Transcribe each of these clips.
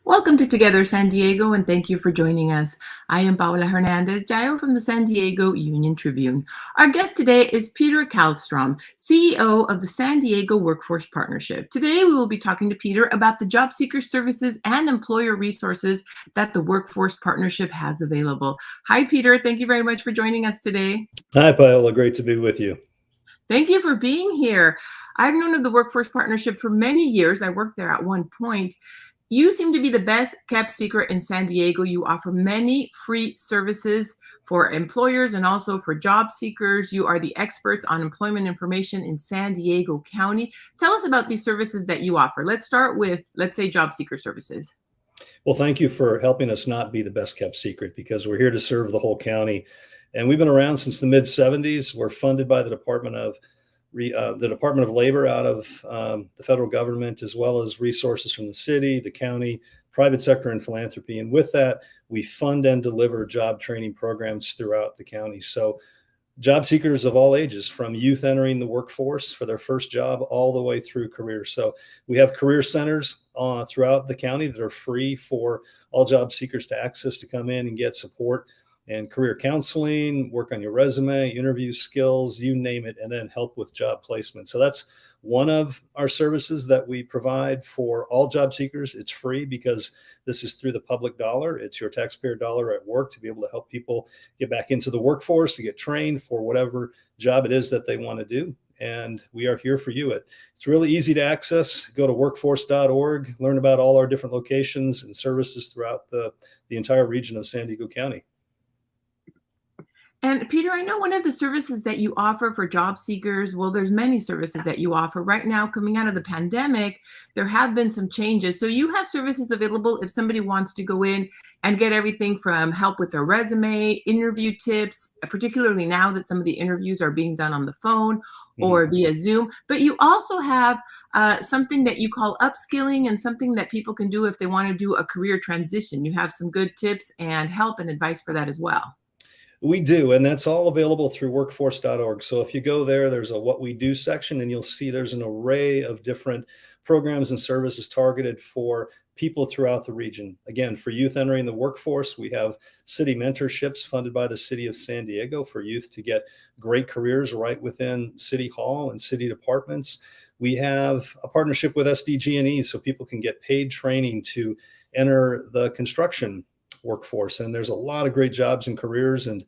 Welcome to Together San Diego, and thank you for joining us. I am Paola Hernandez Jayo from the San Diego Union-Tribune. Our guest today is Peter Callstrom, CEO of the San Diego Workforce Partnership. Today, we will be talking to Peter about the job seeker services and employer resources that the Workforce Partnership has available. Hi, Peter. Thank you very much for joining us today. Hi, Paola. Great to be with you. Thank you for being here. I've known of the Workforce Partnership for many years. I worked there at one point. You seem to be the best kept secret in San Diego. You offer many free services for employers and also for job seekers. You are the experts on employment information in San Diego County. Tell us about these services that you offer. Let's start with, let's say, job seeker services. Well, thank you for helping us not be the best kept secret because we're here to serve the whole county. And we've been around since the mid 70s. We're funded by the Department of Labor out of the federal government, as well as resources from the city, the county, private sector, and philanthropy. And with that, we fund and deliver job training programs throughout the county. So job seekers of all ages, from youth entering the workforce for their first job all the way through careers. So we have career centers throughout the county that are free for all job seekers to access, to come in and get support and career counseling, work on your resume, interview skills, you name it, and then help with job placement. So that's one of our services that we provide for all job seekers. It's free because this is through the public dollar. It's your taxpayer dollar at work to be able to help people get back into the workforce, to get trained for whatever job it is that they want to do. And we are here for you. It's really easy to access. Go to workforce.org, learn about all our different locations and services throughout the entire region of San Diego County. And Peter, I know one of the services that you offer for job seekers, well, there's many services that you offer right now. Coming out of the pandemic, there have been some changes. So you have services available if somebody wants to go in and get everything from help with their resume, interview tips, particularly now that some of the interviews are being done on the phone or via Zoom. But you also have something that you call upskilling, and something that people can do if they want to do a career transition. You have some good tips and help and advice for that as well. We do, and that's all available through workforce.org. So if you go there, there's a what we do section, and you'll see there's an array of different programs and services targeted for people throughout the region. Again, for youth entering the workforce, we have city mentorships funded by the city of San Diego for youth to get great careers right within City Hall and city departments. We have a partnership with SDG&E so people can get paid training to enter the construction workforce, and there's a lot of great jobs and careers, and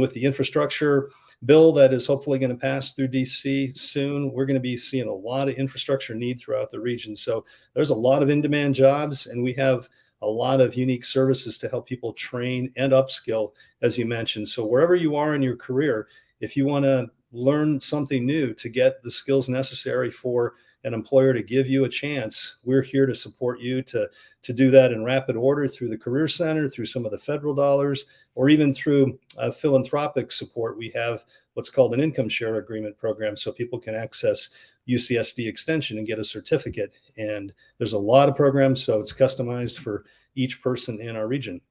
with the infrastructure bill that is hopefully going to pass through DC soon, we're going to be seeing a lot of infrastructure need throughout the region. So there's a lot of in-demand jobs, and we have a lot of unique services to help people train and upskill, as you mentioned. So wherever you are in your career, if you want to learn something new to get the skills necessary for an employer to give you a chance, we're here to support you to do that in rapid order through the Career Center, through some of the federal dollars, or even through philanthropic support. We have what's called an income share agreement program, so people can access UCSD extension and get a certificate. And there's a lot of programs, so it's customized for each person in our region.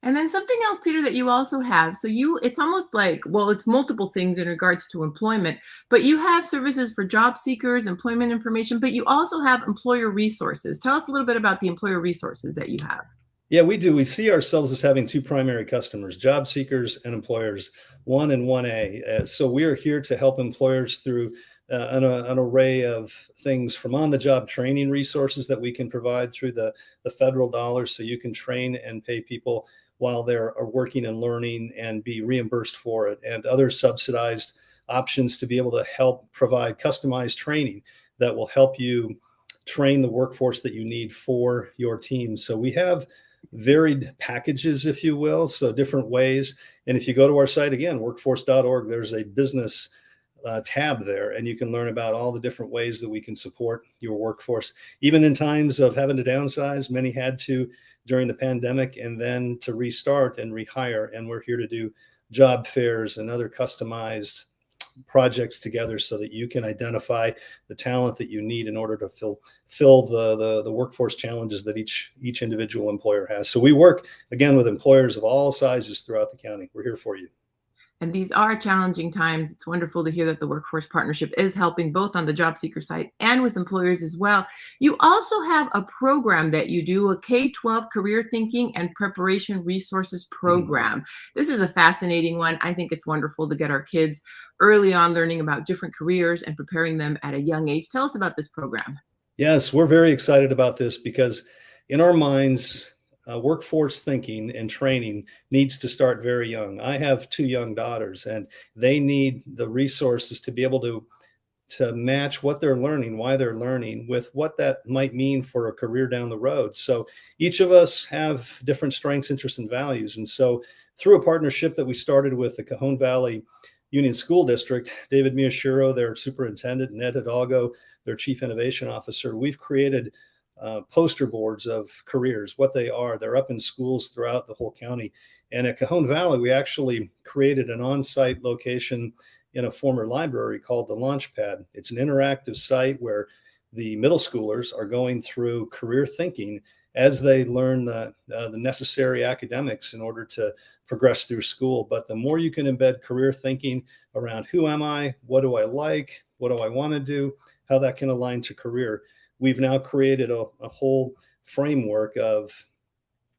And then something else, Peter, that you also have. So it's almost like, well, it's multiple things in regards to employment, but you have services for job seekers, employment information, but you also have employer resources. Tell us a little bit about the employer resources that you have. Yeah, we do. We see ourselves as having two primary customers, job seekers and employers, 1 and 1A. So we are here to help employers through an array of things, from on-the-job training resources that we can provide through the federal dollars, so you can train and pay people while they're working and learning and be reimbursed for it, and other subsidized options to be able to help provide customized training that will help you train the workforce that you need for your team. So we have varied packages, if you will, so different ways. And if you go to our site, again, workforce.org, there's a business tab there, and you can learn about all the different ways that we can support your workforce. Even in times of having to downsize, many had to during the pandemic, and then to restart and rehire. And we're here to do job fairs and other customized projects together so that you can identify the talent that you need in order to fill the workforce challenges that each individual employer has. So we work, again, with employers of all sizes throughout the county. We're here for you. And these are challenging times. It's wonderful to hear that the Workforce Partnership is helping both on the job seeker side and with employers as well. You also have a program that you do, a K-12 career thinking and preparation resources program. This is a fascinating one. I think it's wonderful to get our kids early on learning about different careers and preparing them at a young age. Tell us about this program. Yes, we're very excited about this because in our minds, workforce thinking and training needs to start very young. I have two young daughters, and they need the resources to be able to match what they're learning, why they're learning, with what that might mean for a career down the road. So each of us have different strengths, interests, and values. And so through a partnership that we started with the Cajon Valley Union School District, David Miyashiro, their superintendent, and Ed Hidalgo, their chief innovation officer, we've created poster boards of careers, what they are. They're up in schools throughout the whole county. And at Cajon Valley, we actually created an on-site location in a former library called the Launchpad. It's an interactive site where the middle schoolers are going through career thinking as they learn the necessary academics in order to progress through school. But the more you can embed career thinking around who am I, what do I like, what do I want to do, how that can align to career, we've now created a whole framework of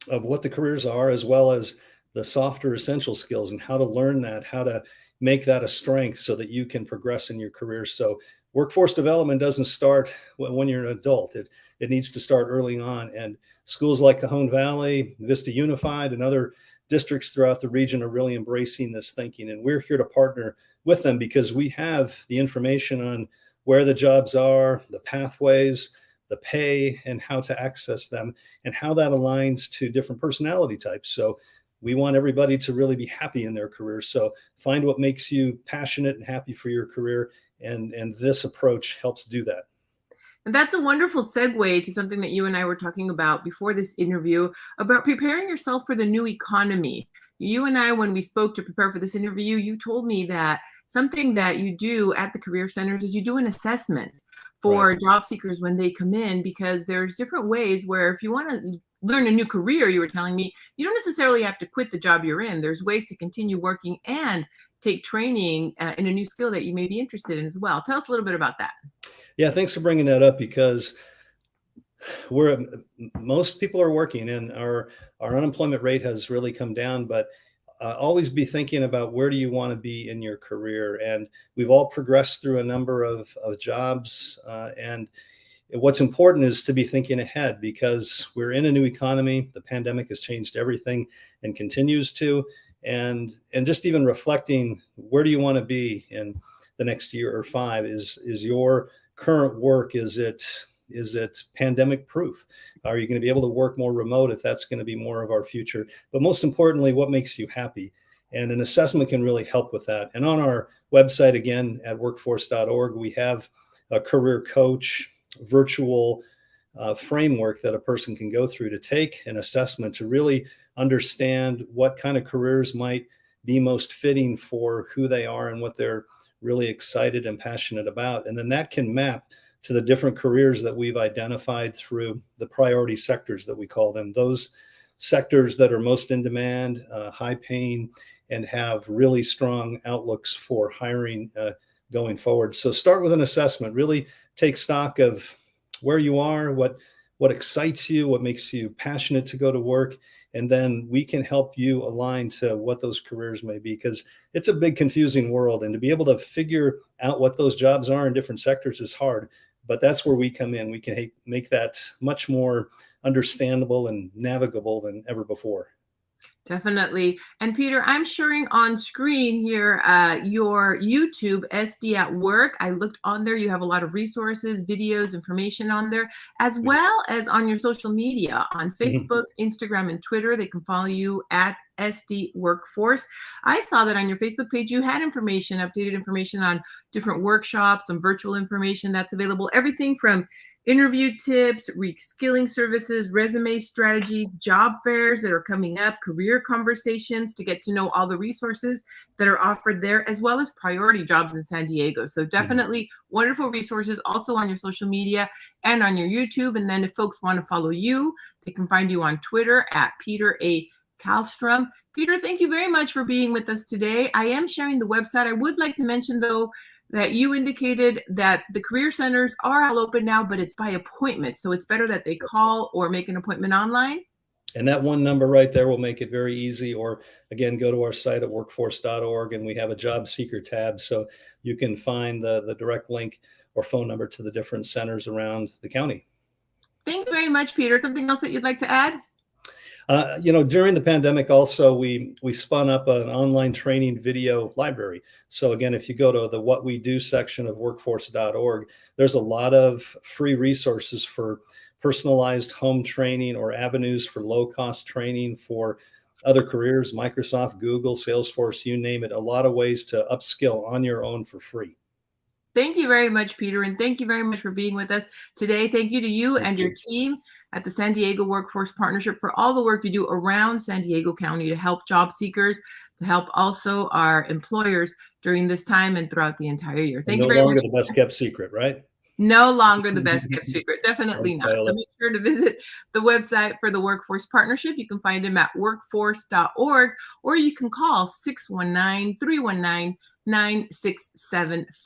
what the careers are, as well as the softer essential skills and how to learn that, how to make that a strength so that you can progress in your career. So workforce development doesn't start when you're an adult. It needs to start early on. And schools like Cajon Valley, Vista Unified, and other districts throughout the region are really embracing this thinking. And we're here to partner with them because we have the information on where the jobs are, the pathways, the pay, and how to access them, and how that aligns to different personality types. So we want everybody to really be happy in their career. So find what makes you passionate and happy for your career. And this approach helps do that. And that's a wonderful segue to something that you and I were talking about before this interview about preparing yourself for the new economy. You and I, when we spoke to prepare for this interview, you told me that something that you do at the career centers is you do an assessment for job seekers when they come in, because there's different ways where if you want to learn a new career, you were telling me, you don't necessarily have to quit the job you're in. There's ways to continue working and take training in a new skill that you may be interested in as well. Tell us a little bit about that. Yeah, thanks for bringing that up, because most people are working and our unemployment rate has really come down, but always be thinking about where do you want to be in your career. And we've all progressed through a number of jobs, and what's important is to be thinking ahead, because we're in a new economy. The pandemic has changed everything and continues to, and just even reflecting, where do you want to be in the next year or five? Is your current work, is it pandemic proof? Are you going to be able to work more remote if that's going to be more of our future? But most importantly, what makes you happy? And an assessment can really help with that. And on our website, again, at workforce.org, we have a career coach virtual framework that a person can go through to take an assessment to really understand what kind of careers might be most fitting for who they are and what they're really excited and passionate about. And then that can map to the different careers that we've identified through the priority sectors that we call them, those sectors that are most in demand, high paying, and have really strong outlooks for hiring going forward. So start with an assessment, really take stock of where you are, what excites you, what makes you passionate to go to work. And then we can help you align to what those careers may be, because it's a big confusing world. And to be able to figure out what those jobs are in different sectors is hard. But that's where we come in. We can make that much more understandable and navigable than ever before. Definitely. And Peter, I'm sharing on screen here your YouTube, SD at Work. I looked on there. You have a lot of resources, videos, information on there, as well as on your social media on Facebook, Instagram, and Twitter. They can follow you at SD Workforce. I saw that on your Facebook page, you had information, updated information on different workshops, some virtual information that's available, everything from interview tips, reskilling services, resume strategies, job fairs that are coming up, career conversations to get to know all the resources that are offered there, as well as priority jobs in San Diego. So definitely wonderful resources also on your social media and on your YouTube. And then if folks want to follow you, they can find you on Twitter at Peter A. Callstrom. Peter, thank you very much for being with us today. I am sharing the website. I would like to mention, though, that you indicated that the career centers are all open now, but it's by appointment. So it's better that they call or make an appointment online. And that one number right there will make it very easy. Or again, go to our site at workforce.org, and we have a job seeker tab. So you can find the direct link or phone number to the different centers around the county. Thank you very much, Peter. Something else that you'd like to add? During the pandemic, also, we spun up an online training video library. So again, if you go to the What We Do section of workforce.org, there's a lot of free resources for personalized home training or avenues for low-cost training for other careers, Microsoft, Google, Salesforce, you name it, a lot of ways to upskill on your own for free. Thank you very much, Peter, and thank you very much for being with us today. Thank you to you and your team at the San Diego Workforce Partnership for all the work you do around San Diego County to help job seekers, to help also our employers during this time and throughout the entire year. Thank you very much. No longer the best kept secret, right? No longer the best kept secret. Definitely not. So make sure to visit the website for the Workforce Partnership. You can find them at workforce.org, or you can call 619-319-9675.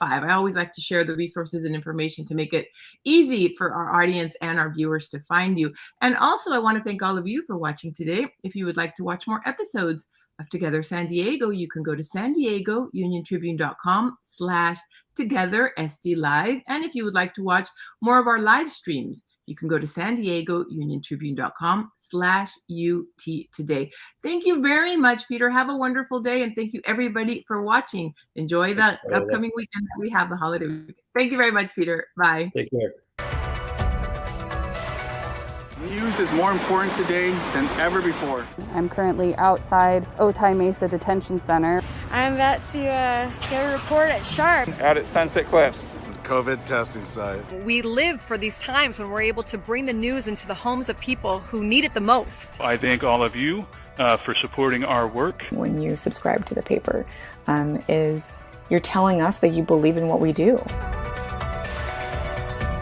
I always like to share the resources and information to make it easy for our audience and our viewers to find you. And also, I want to thank all of you for watching today. If you would like to watch more episodes of Together San Diego, you can go to san diego uniontribune.com/Together SD Live. And if you would like to watch more of our live streams, you can go to san diego uniontribune.com/UT Today. Thank you very much, Peter. Have a wonderful day. And thank you, everybody, for watching. Enjoy the upcoming weekend that we have, the holiday weekend. Thank you very much, Peter. Bye. Take care. News is more important today than ever before. I'm currently outside Otay Mesa Detention Center. I'm about to get a report at Sharp. Out at Sunset Cliffs. COVID testing site. We live for these times when we're able to bring the news into the homes of people who need it the most. I thank all of you for supporting our work. When you subscribe to the paper, you're telling us that you believe in what we do.